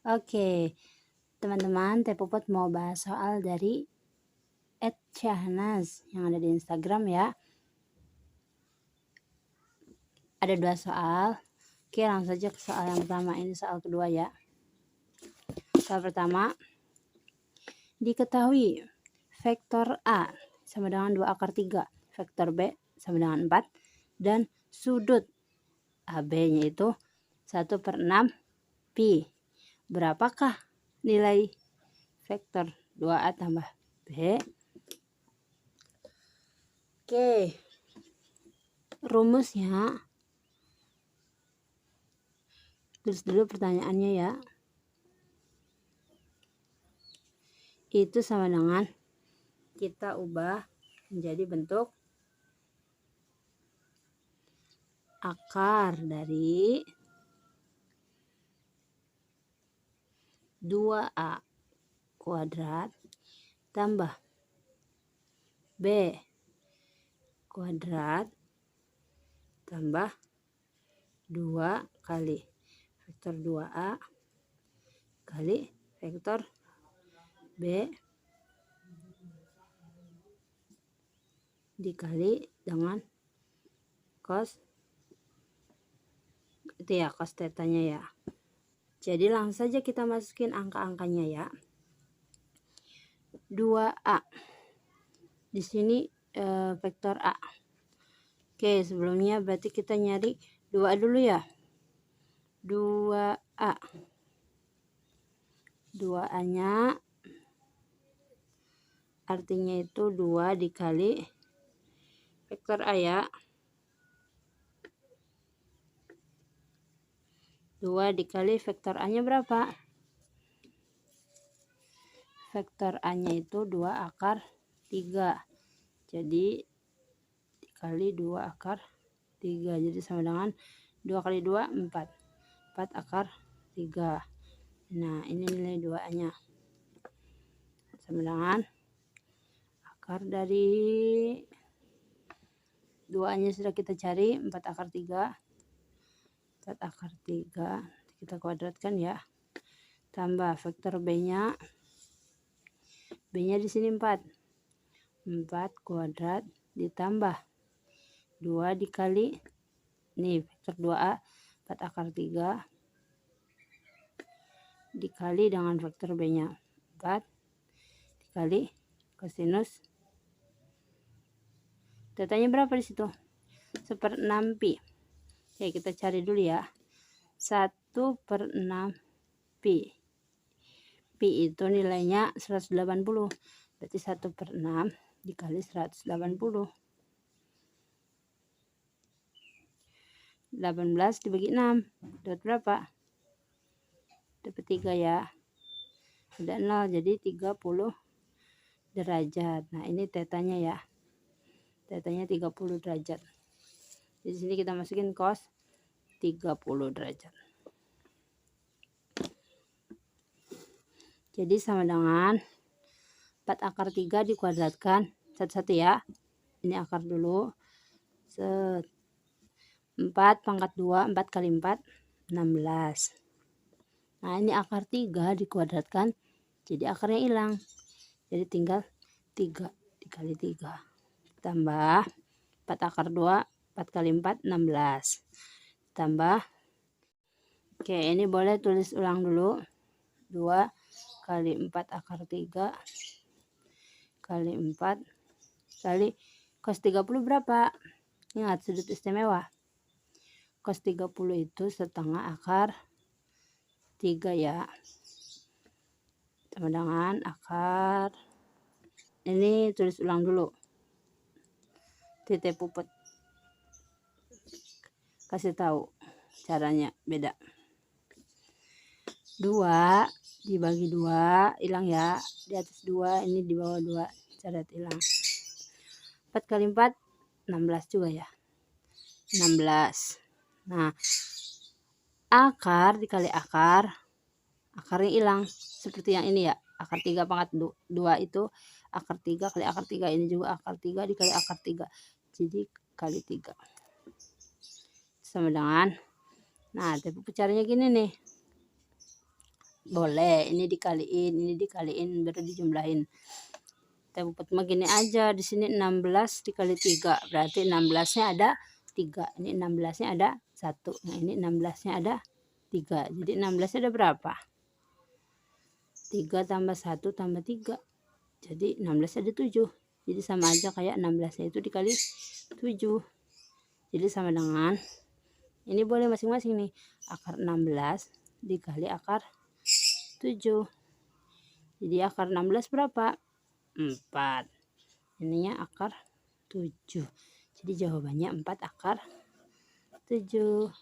Oke, teman-teman, Teh Puput mau bahas soal dari @syahnaz yang ada di Instagram ya. Ada 2 soal. Oke, langsung saja ke soal yang pertama. Ini soal kedua ya. Soal pertama, diketahui vektor A sama dengan 2 akar 3, vektor B sama dengan 4, dan sudut AB-nya itu 1/6 pi. Berapakah nilai vektor 2A tambah B? Oke, rumusnya tulis dulu pertanyaannya ya. Itu sama dengan kita ubah menjadi bentuk akar dari 2A kuadrat tambah B kuadrat tambah 2 kali vektor 2A kali vektor B dikali dengan cos itu ya, cos tetanya ya. Jadi langsung saja kita masukin angka-angkanya ya. 2A di sini vektor A. Oke, sebelumnya berarti kita nyari 2A dulu ya. 2A 2A-nya artinya itu 2 dikali vektor A ya. 2 dikali vektor A-nya berapa? Vektor A-nya itu 2 akar 3. Jadi dikali 2 akar 3. Jadi sama dengan 2 kali 2, 4. 4 akar 3. Nah, ini nilai 2A-nya. Sama dengan akar dari 2A-nya sudah kita cari, 4 akar 3. 4 akar 3 kita kuadratkan ya. Tambah vektor B-nya. B-nya di sini 4. 4 kuadrat ditambah 2 dikali nih vektor 2A 4 akar 3 dikali dengan vektor B-nya 4 dikali kosinus tetanya berapa di situ? 1/6 pi. Oke, kita cari dulu ya. 1/6 pi. Pi itu nilainya 180. Berarti 1/6 dikali 180. 18 dibagi 6. Dapat berapa? Dapat 3 ya. Ada 0 jadi 30 derajat. Nah, ini tetanya ya. Tetanya 30 derajat. Di sini kita masukin cos 30 derajat. Jadi sama dengan 4 akar 3 dikuadratkan satu-satu ya. Ini akar dulu. 4 pangkat 2, 4 kali 4, 16. Nah, ini akar 3 dikuadratkan, jadi akarnya hilang. Jadi tinggal 3 dikali 3. Tambah 4 akar 2, 4 kali 4, 16. Tambah, oke, ini boleh tulis ulang dulu. 2 kali 4 akar 3 kali 4 kali cos 30 berapa? Ingat sudut istimewa. Cos 30 itu setengah akar 3 ya. Sama dengan akar. Ini tulis ulang dulu. Teh Puput kasih tahu caranya beda. 2 dibagi 2 hilang ya. Di atas 2, ini di bawah 2. Coret hilang. 4 kali 4 16 juga ya. 16. Nah, akar dikali akar, akarnya hilang. Seperti yang ini ya. Akar 3 pangkat 2 itu akar 3 kali akar 3. Ini juga akar 3 dikali akar 3. Jadi kali 3. Sama dengan, nah, tapi caranya gini nih. boleh. Ini dikaliin baru dijumlahin. Kita buat begini aja. Di sini 16 dikali 3 berarti 16-nya ada 3. Ini 16-nya ada 1. Nah, ini 16-nya ada 3. Jadi 16-nya ada berapa? 3 tambah 1 tambah 3. Jadi 16 ada 7. Jadi sama aja kayak 16-nya itu dikali 7. Jadi sama dengan ini boleh masing-masing nih. Akar 16 dikali akar 7. Jadi akar 16 berapa? 4. Ininya akar 7. Jadi jawabannya 4 akar 7.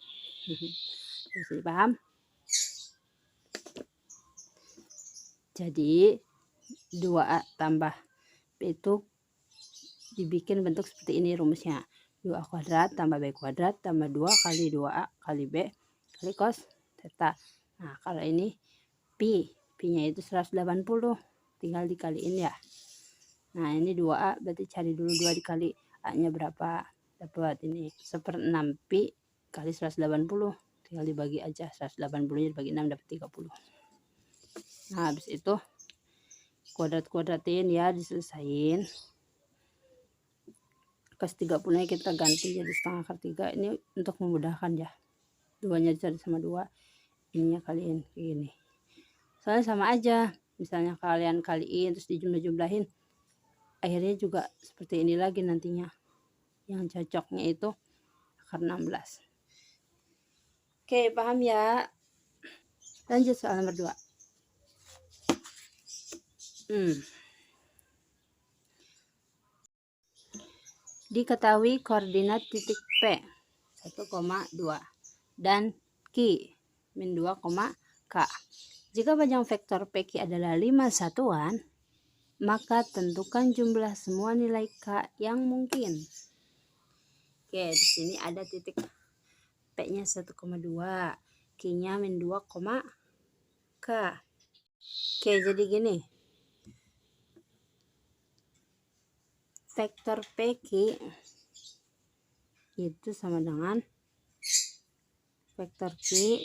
Bisa dipaham? Jadi 2A tambah B itu dibikin bentuk seperti ini rumusnya. 2A kuadrat tambah B kuadrat tambah 2 kali 2A kali B kali cos theta. Nah, kalau ini Pi-nya itu 180. Tinggal dikaliin ya. Nah, ini 2A berarti cari dulu 2 dikali A-nya berapa. Dapat ini 1/6 Pi kali 180. Tinggal dibagi aja. 180-nya dibagi 6 dapat 30. Nah, habis itu kuadrat-kuadratin ya, diselesain. Cos 30-nya kita ganti jadi setengah akar 3. Ini untuk memudahkan ya. 2-nya dicari sama 2. Ininya kaliin kayak gini. Soalnya sama aja. Misalnya kalian kaliin terus dijumlah-jumlahin. Akhirnya juga seperti ini lagi nantinya. Yang cocoknya itu akar 16. Oke, paham ya? Lanjut soal nomor 2. Diketahui koordinat titik P 1,2 dan Q min 2, K. Jika panjang vektor PQ adalah 5 satuan, maka tentukan jumlah semua nilai K yang mungkin. Oke, di sini ada titik P-nya 1,2, Q-nya min 2, K. Oke, jadi gini. Vektor PQ itu sama dengan vektor Q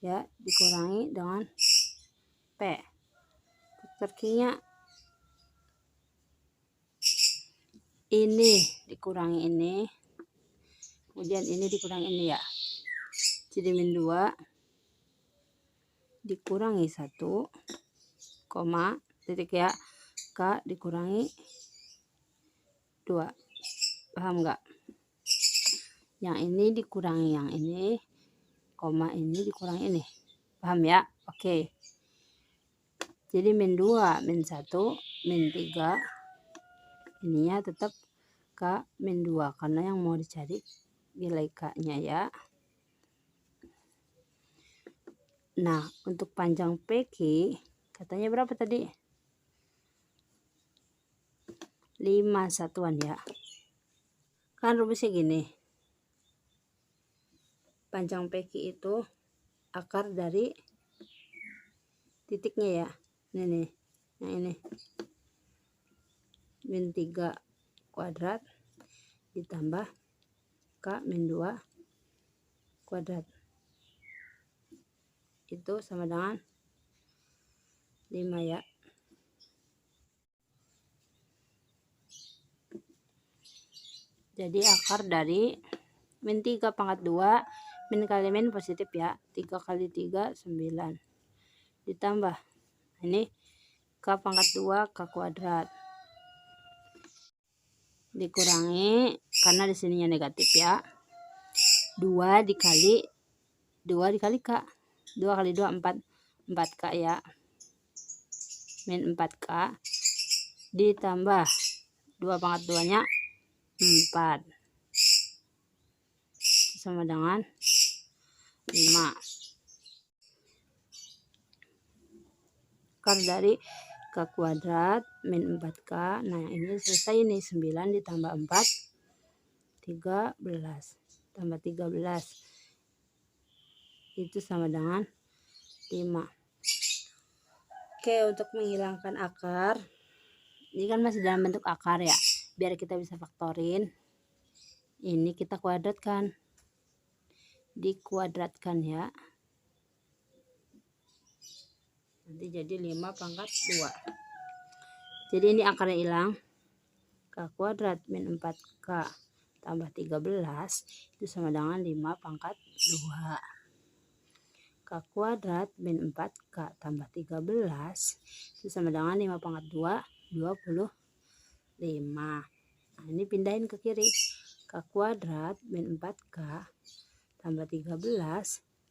ya dikurangi dengan P. Vektor Q-nya ini dikurangi ini, kemudian ini dikurangi ini ya. Jadi min 2 dikurangi 1, titik ya, K dikurangi 2. Paham nggak? Yang ini dikurangi yang ini, ini dikurangi ini. Paham ya? Oke. Jadi min 2, min 1, min 3. Ininya tetap K min 2 karena yang mau dicari nilai K-nya ya. Nah, untuk panjang PQ katanya berapa tadi? 5 satuan ya. Kan rumusnya gini. Panjang PQ itu akar dari titiknya ya. Ini nih. Yang ini. Min 3 kuadrat ditambah K min 2 kuadrat. Itu sama dengan 5 ya. Jadi akar dari min 3 pangkat 2, min kali min positif ya. 3 kali 3, 9. Ditambah, ini K pangkat 2, K kuadrat. Dikurangi, karena di sininya negatif ya. 2 dikali K. 2 kali 2, 4. 4K ya. Min 4K. Ditambah 2 pangkat 2-nya 4 sama dengan 5. Akar dari K kuadrat min 4K. Nah, ini selesai nih. 9 ditambah 4 13 tambah 13 itu sama dengan 5. Oke, untuk menghilangkan akar, ini kan masih dalam bentuk akar ya. Biar kita bisa faktorin, ini kita kuadratkan. Dikuadratkan ya. Nanti jadi 5 pangkat 2. Jadi ini akarnya hilang. K kuadrat min 4K tambah 13 itu sama dengan 5 pangkat 2. K kuadrat min 4K tambah 13 itu sama dengan 5 pangkat 2, 25. Nah, ini pindahin ke kiri. K kuadrat min 4K tambah 13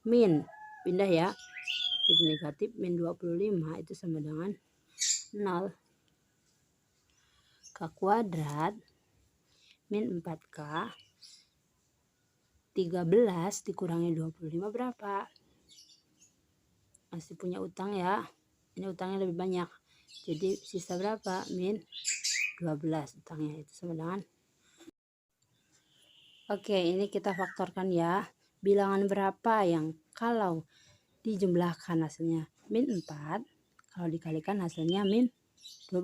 min, pindah ya, jadi negatif min 25 itu sama dengan 0. K kuadrat min 4K 13 dikurangi 25 berapa? Masih punya utang ya, ini utangnya lebih banyak, jadi sisa berapa? Min 12 utangnya, itu sama dengan. Oke, ini kita faktorkan ya. Bilangan berapa yang kalau dijumlahkan hasilnya min 4, kalau dikalikan hasilnya min 12.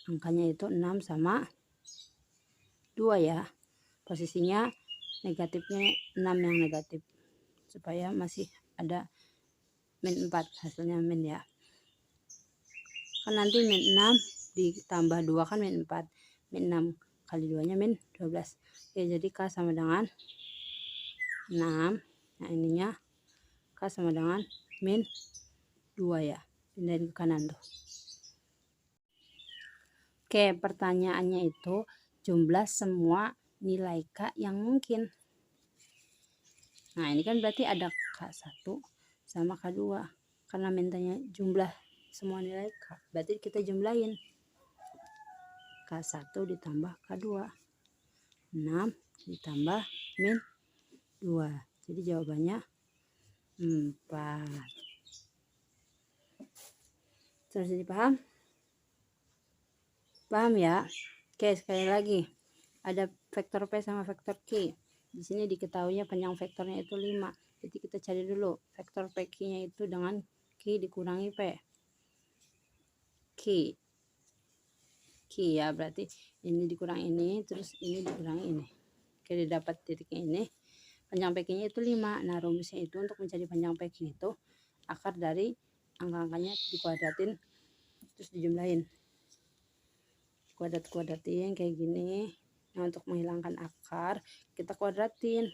Angkanya itu 6 sama 2 ya. Posisinya negatifnya 6 yang negatif, supaya masih ada min 4, hasilnya min ya. Kan nanti min 6 ditambah 2 kan min 4. Min 6 kali 2 nya min 12. Oke, jadi K sama dengan 6. Nah, ininya K sama dengan min 2 ya. Pindahin ke kanan tuh. Oke, pertanyaannya itu jumlah semua nilai K yang mungkin. Nah, ini kan berarti ada K1 sama K2. Karena mintanya jumlah semua nilai K, berarti kita jumlahin. K1 ditambah K2. 6 ditambah min 2. Jadi jawabannya 4. Terus ini paham? Paham ya? Oke, sekali lagi. Ada vektor P sama vektor Q. Di sini diketahuinya panjang vektornya itu 5. Jadi kita cari dulu vektor PQ-nya itu dengan Q dikurangi P. Q ya, berarti ini dikurang ini, terus ini dikurangi ini. Oke, didapat titiknya ini. Panjang PQ-nya itu 5. Nah, rumusnya itu untuk mencari panjang PQ itu akar dari angka-angkanya dikuadratin terus dijumlahin. Kuadratin kayak gini. Nah, untuk menghilangkan akar kita kuadratin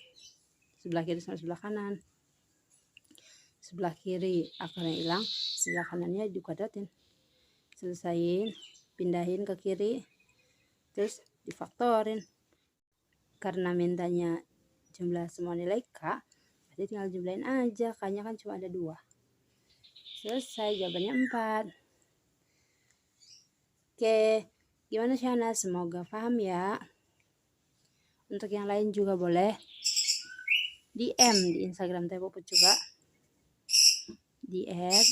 sebelah kiri sama sebelah kanan. Sebelah kiri akarnya hilang, sebelah kanannya dikuadratin. Selesain, pindahin ke kiri, terus difaktorin. Karena mintanya jumlah semua nilai K, berarti tinggal jumlahin aja. K-nya kan cuma ada 2. Selesai, jawabannya 4. Oke, gimana Syahna? Semoga paham ya. Untuk yang lain juga boleh DM di Instagram Teh Puput juga. DM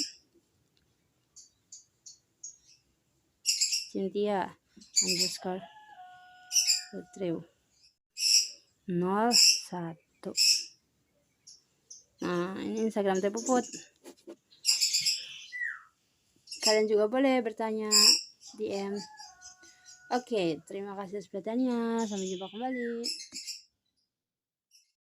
Cynthia _ Retrieve 01. Nah, ini Instagram Teh Puput. Kalian juga boleh bertanya DM. Oke, terima kasih atas perhatiannya. Sampai jumpa kembali.